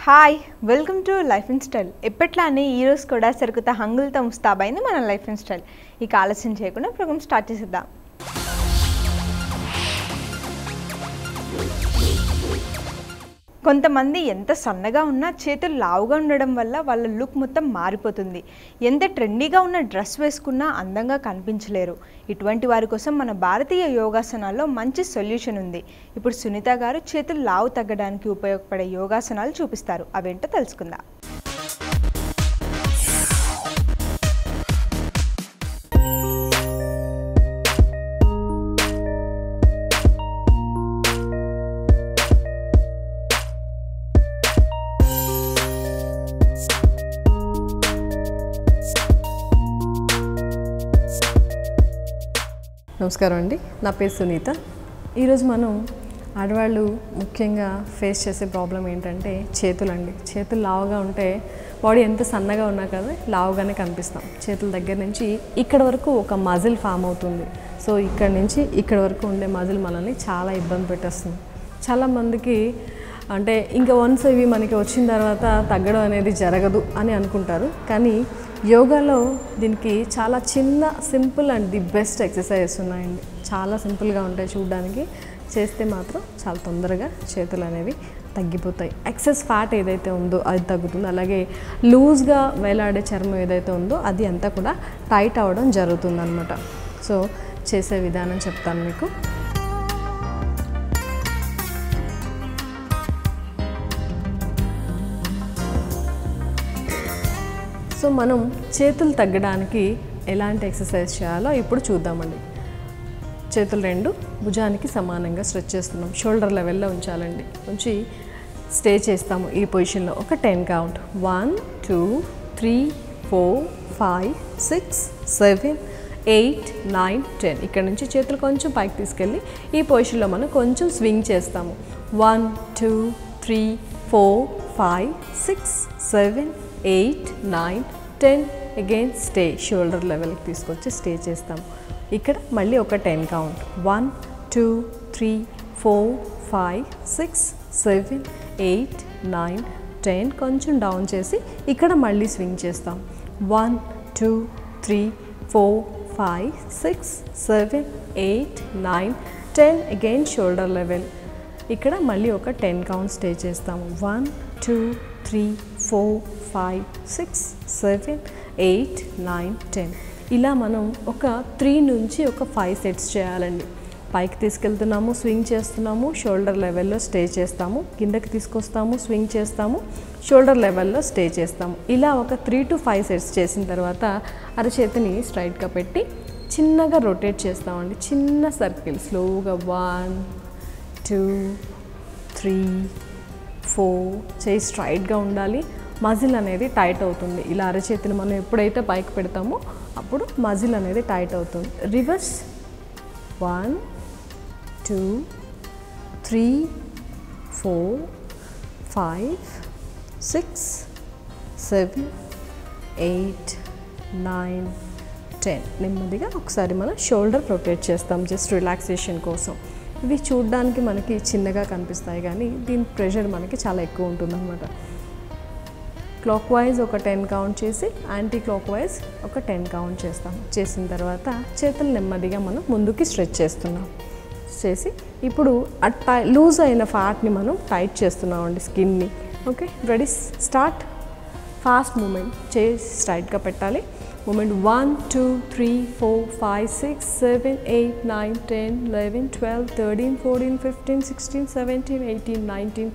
Hi welcome to life and style. ఎప్పట్లానే ఈరోజు కూడా సరుకుతా హంగులతో ముస్తాబైంది మన లైఫ్ అండ్ స్టైల్. ఇక ఆలస్యం చేయకుండా ప్రోగ్రామ్ స్టార్ట్ చేసేద్దాం. కొంతమంది ఎంత సన్నగా ఉన్నా చేతులు లావుగా ఉండడం వల్ల వాళ్ళ లుక్ మొత్తం మారిపోతుంది. ఎంత ట్రెండీగా ఉన్న డ్రెస్ వేసుకున్నా అందంగా కనిపించలేరు. ఇటువంటి వారి కోసం మన భారతీయ యోగాసనాల్లో మంచి సొల్యూషన్ ఉంది. ఇప్పుడు సునీత గారు చేతులు లావు తగ్గడానికి ఉపయోగపడే యోగాసనాలు చూపిస్తారు. అవేంటో తెలుసుకుందాం. నమస్కారం అండి, నా పేరు సునీత. ఈరోజు మనం ఆడవాళ్ళు ముఖ్యంగా ఫేస్ చేసే ప్రాబ్లం ఏంటంటే చేతులండి. చేతులు లావుగా ఉంటే బాడీ ఎంత సన్నగా ఉన్నా కదా లావుగానే కనిపిస్తాం. చేతుల దగ్గర నుంచి ఇక్కడ వరకు ఒక మజిల్ ఫామ్ అవుతుంది. సో ఇక్కడ నుంచి ఇక్కడ వరకు ఉండే మజిల్ మనల్ని చాలా ఇబ్బంది పెట్టేస్తుంది. చాలామందికి అంటే ఇంకా వన్స్ ఇవి మనకి వచ్చిన తర్వాత తగ్గడం అనేది జరగదు అని అనుకుంటారు. కానీ యోగాలో దీనికి చాలా చిన్న simple and the best exercises ఉన్నాయండి. చాలా సింపుల్గా ఉంటాయి చూడడానికి. చేస్తే మాత్రం చాలా తొందరగా చేతులు అనేవి తగ్గిపోతాయి. ఎక్సెస్ ఫ్యాట్ ఏదైతే ఉందో అది తగ్గుతుంది. అలాగే లూజ్గా వేలాడే చర్మం ఏదైతే ఉందో అది అంతా కూడా టైట్ అవ్వడం జరుగుతుంది అన్నమాట. సో చేసే విధానం చెప్తాను మీకు. సో మనం చేతులు తగ్గడానికి ఎలాంటి ఎక్సర్సైజ్ చేయాలో ఇప్పుడు చూద్దామండి. చేతులు రెండు భుజానికి సమానంగా స్ట్రెచ్ చేస్తున్నాం. షోల్డర్ లెవెల్లో ఉంచాలండి. ఉంచి స్టే చేస్తాము ఈ పొజిషన్లో ఒక 10 కౌంట్. 1 2 3 4 5 6 7 8 9 10. ఇక్కడ నుంచి చేతులు కొంచెం పైకి తీసుకెళ్ళి ఈ పొజిషన్లో మనం కొంచెం స్వింగ్ చేస్తాము. 1 2 3 4 5 6 7 8 9 10. Again stay. షోల్డర్ లెవెల్కి తీసుకొచ్చి స్టే చేస్తాము. ఇక్కడ మళ్ళీ ఒక 10 కౌంట్. 1 2 3 4 5 6 7 8 9 10. కొంచెం డౌన్ చేసి ఇక్కడ మళ్ళీ స్వింగ్ చేస్తాం. 1 2 3 4 5 6 7 8 9 10. Again shoulder level. ఇక్కడ మళ్ళీ ఒక 10 కౌంట్ స్టే చేస్తాము. 1 2 3 4 5 6 7 8 9 10. ఇలా మనం ఒక 3 నుంచి ఒక 5 సెట్స్ చేయాలండి. పైకి తీసుకెళ్తున్నాము, స్వింగ్ చేస్తున్నాము, షోల్డర్ లెవెల్లో స్టే చేస్తాము, కిందకి తీసుకొస్తాము, స్వింగ్ చేస్తాము, షోల్డర్ లెవెల్లో స్టే చేస్తాము. ఇలా ఒక 3 to 5 సెట్స్ చేసిన తర్వాత అరచేతిని స్ట్రైట్గా పెట్టి చిన్నగా రొటేట్ చేస్తామండి. చిన్న సర్కిల్ స్లోగా 1 2 3 4. చేయి స్ట్రైట్గా ఉండాలి. మజిల్ అనేది టైట్ అవుతుంది. ఇలా అరచేతిని మనం ఎప్పుడైతే పైకి పెడతామో అప్పుడు మజిల్ అనేది టైట్ అవుతుంది. రివర్స్ 1 2 3 4 5 6 7 8 9 10. నెమ్మదిగా ఒకసారి మనం షోల్డర్ రొటేట్ చేస్తాం జస్ట్ రిలాక్సేషన్ కోసం. ఇవి చూడడానికి మనకి చిన్నగా కనిపిస్తాయి కానీ దీని ప్రెషర్ మనకి చాలా ఎక్కువ ఉంటుందన్నమాట. క్లాక్ వైజ్ ఒక 10 కౌంట్ చేసి యాంటీ క్లాక్ వైజ్ ఒక 10 కౌంట్ చేస్తాం. చేసిన తర్వాత చేతులు నెమ్మదిగా మనం ముందుకి స్ట్రెచ్ చేస్తున్నాం. చేసి ఇప్పుడు లూజ్ అయిన ఫ్యాట్ని మనం టైట్ చేస్తున్నామండి, స్కిన్ని. Okay, ready, start. Fast movement. చేసి స్ట్రైట్గా పెట్టాలి. మూమెంట్ 1 2 3 4 5 6 7 8 9 10 11 12 13 14 15 16 17 18 19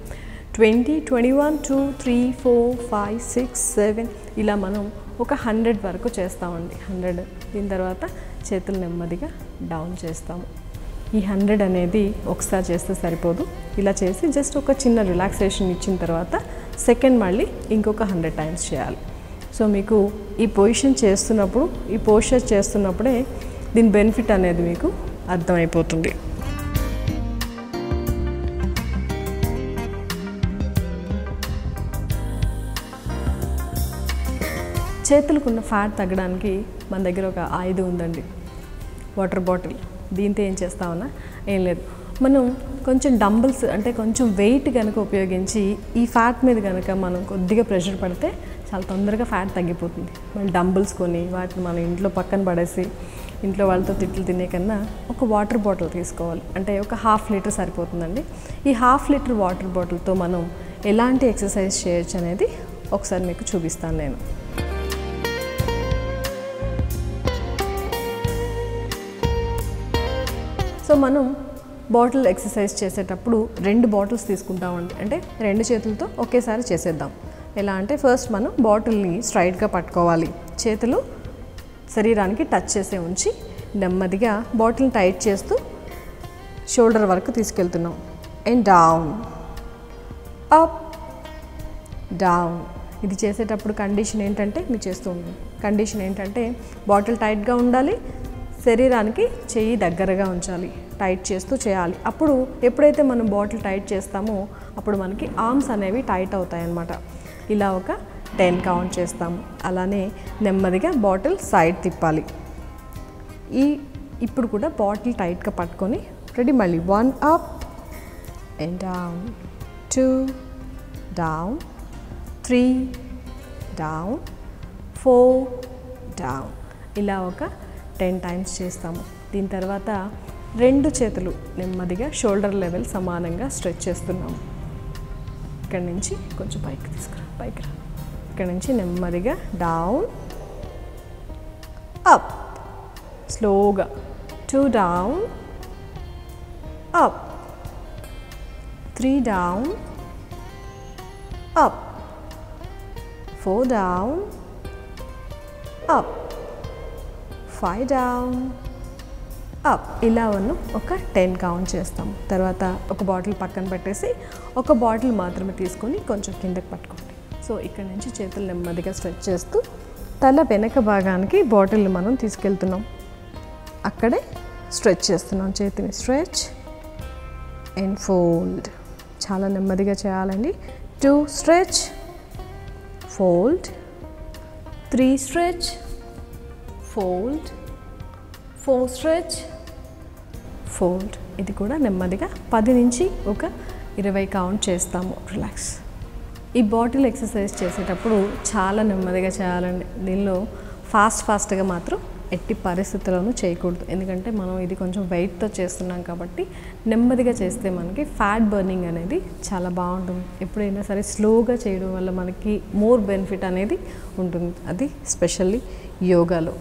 20 21 2 3 4 5 6 7. ఇలా మనం ఒక 100 వరకు చేస్తామండి. 100. దీని తర్వాత చేతులు నెమ్మదిగా డౌన్ చేస్తాము. ఈ 100 అనేది ఒకసారి చేస్తే సరిపోదు. ఇలా చేసి జస్ట్ ఒక చిన్న రిలాక్సేషన్ ఇచ్చిన తర్వాత సెకండ్ మళ్ళీ ఇంకొక 100 టైమ్స్ చేయాలి. సో మీకు ఈ పొజిషన్ చేస్తున్నప్పుడు, ఈ పోస్చర్ చేస్తున్నప్పుడే దీని బెనిఫిట్ అనేది మీకు అర్థమైపోతుంది. చేతులకున్న ఫ్యాట్ తగ్గడానికి మన దగ్గర ఒక ఆయుధం ఉందండి, వాటర్ బాటిల్. దీంతో ఏం చేస్తామన్నా ఏం లేదు, మనం కొంచెం డంబుల్స్ అంటే కొంచెం వెయిట్ కనుక ఉపయోగించి ఈ ఫ్యాట్ మీద కనుక మనం కొద్దిగా ప్రెషర్ పడితే చాలా తొందరగా ఫ్యాట్ తగ్గిపోతుంది. మళ్ళీ డంబుల్స్ కొని వాటిని మనం ఇంట్లో పక్కన పడేసి ఇంట్లో వాళ్ళతో తిట్లు తినే కన్నా ఒక వాటర్ బాటిల్ తీసుకోవాలి. అంటే ఒక 1/2 లీటర్ సరిపోతుందండి. ఈ 1/2 లీటర్ వాటర్ బాటిల్తో మనం ఎలాంటి ఎక్సర్సైజ్ చేయొచ్చు అనేది ఒకసారి మీకు చూపిస్తాను నేను. సో మనం బాటిల్ ఎక్సర్సైజ్ చేసేటప్పుడు 2 బాటిల్స్ తీసుకుంటామండి. అంటే 2 చేతులతో ఒకేసారి చేసేద్దాం. ఎలా అంటే ఫస్ట్ మనం బాటిల్ని స్ట్రైట్గా పట్టుకోవాలి. చేతులు శరీరానికి టచ్ చేసే ఉంచి నెమ్మదిగా బాటిల్ని టైట్ చేస్తూ షోల్డర్ వరకు తీసుకెళ్తున్నాం. And down, up, down. ఇది చేసేటప్పుడు కండిషన్ ఏంటంటే మీరు చేస్తూ ఉన్నాం. కండిషన్ ఏంటంటే బాటిల్ టైట్గా ఉండాలి, శరీరానికి చెయ్యి దగ్గరగా ఉంచాలి, టైట్ చేస్తూ చేయాలి. అప్పుడు ఎప్పుడైతే మనం బాటిల్ టైట్ చేస్తామో అప్పుడు మనకి ఆర్మ్స్ అనేవి టైట్ అవుతాయి అన్నమాట. ఇలా ఒక 10 కౌంట్ చేస్తాము. అలానే నెమ్మదిగా బాటిల్ సైడ్ తిప్పాలి. ఇప్పుడు కూడా బాటిల్ టైట్గా పట్టుకొని రెడీ. మళ్ళీ 1 up and down, 2 down, 3 down, 4 down. ఇలా ఒక 10 టైమ్స్ చేస్తాము. దీని తర్వాత 2 చేతులు నెమ్మదిగా షోల్డర్ లెవెల్ సమానంగా స్ట్రెచ్ చేస్తున్నాము. ఇక్కడి నుంచి కొంచెం పైకి తీసుకురా, పైకి రా. ఇక్కడి నుంచి నెమ్మదిగా డౌన్, అప్, స్లోగా 2 down, up, 3 down, up, 4 down, up, 5 down, up. ఇలా ఒక 10 కౌంట్ చేస్తాం. తర్వాత ఒక బాటిల్ పక్కన పెట్టేసి ఒక బాటిల్ మాత్రమే తీసుకొని కొంచెం కిందకి పట్టుకోండి. సో ఇక్కడ నుంచి చేతులు నెమ్మదిగా స్ట్రెచ్ చేస్తూ తల వెనక భాగానికి బాటిల్ని మనం తీసుకెళ్తున్నాం. అక్కడే స్ట్రెచ్ చేస్తున్నాం. చేతిని స్ట్రెచ్ అండ్ ఫోల్డ్. చాలా నెమ్మదిగా చేయాలండి. 2 stretch, fold, 3 stretch, fold, 4 stretch, fold. ఇది కూడా నెమ్మదిగా 10 నుంచి ఒక 20 కౌంట్ చేస్తాము. రిలాక్స్. ఈ బాటిల్ ఎక్సర్సైజ్ చేసేటప్పుడు చాలా నెమ్మదిగా చేయాలండి. దీనిలో ఫాస్ట్గా మాత్రం ఎట్టి పరిస్థితుల్లోనూ చేయకూడదు. ఎందుకంటే మనం ఇది కొంచెం వెయిట్తో చేస్తున్నాం కాబట్టి నెమ్మదిగా చేస్తే మనకి ఫ్యాట్ బర్నింగ్ అనేది చాలా బాగుంటుంది. ఎప్పుడైనా సరే స్లోగా చేయడం వల్ల మనకి మోర్ బెనిఫిట్ అనేది ఉంటుంది. అది స్పెషల్లీ యోగాలో.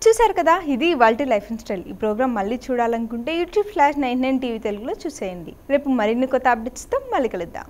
చూసారు కదా, ఇది ఇవాల్టి లైఫ్ అండ్ స్టైల్. ఈ ప్రోగ్రామ్ మళ్ళీ చూడాలనుకుంటే YouTube/99 టీవీ తెలుగులో చూసేయండి. రేపు మరిన్ని కొత్త అప్డేట్స్తో మళ్ళీ కలుద్దాం.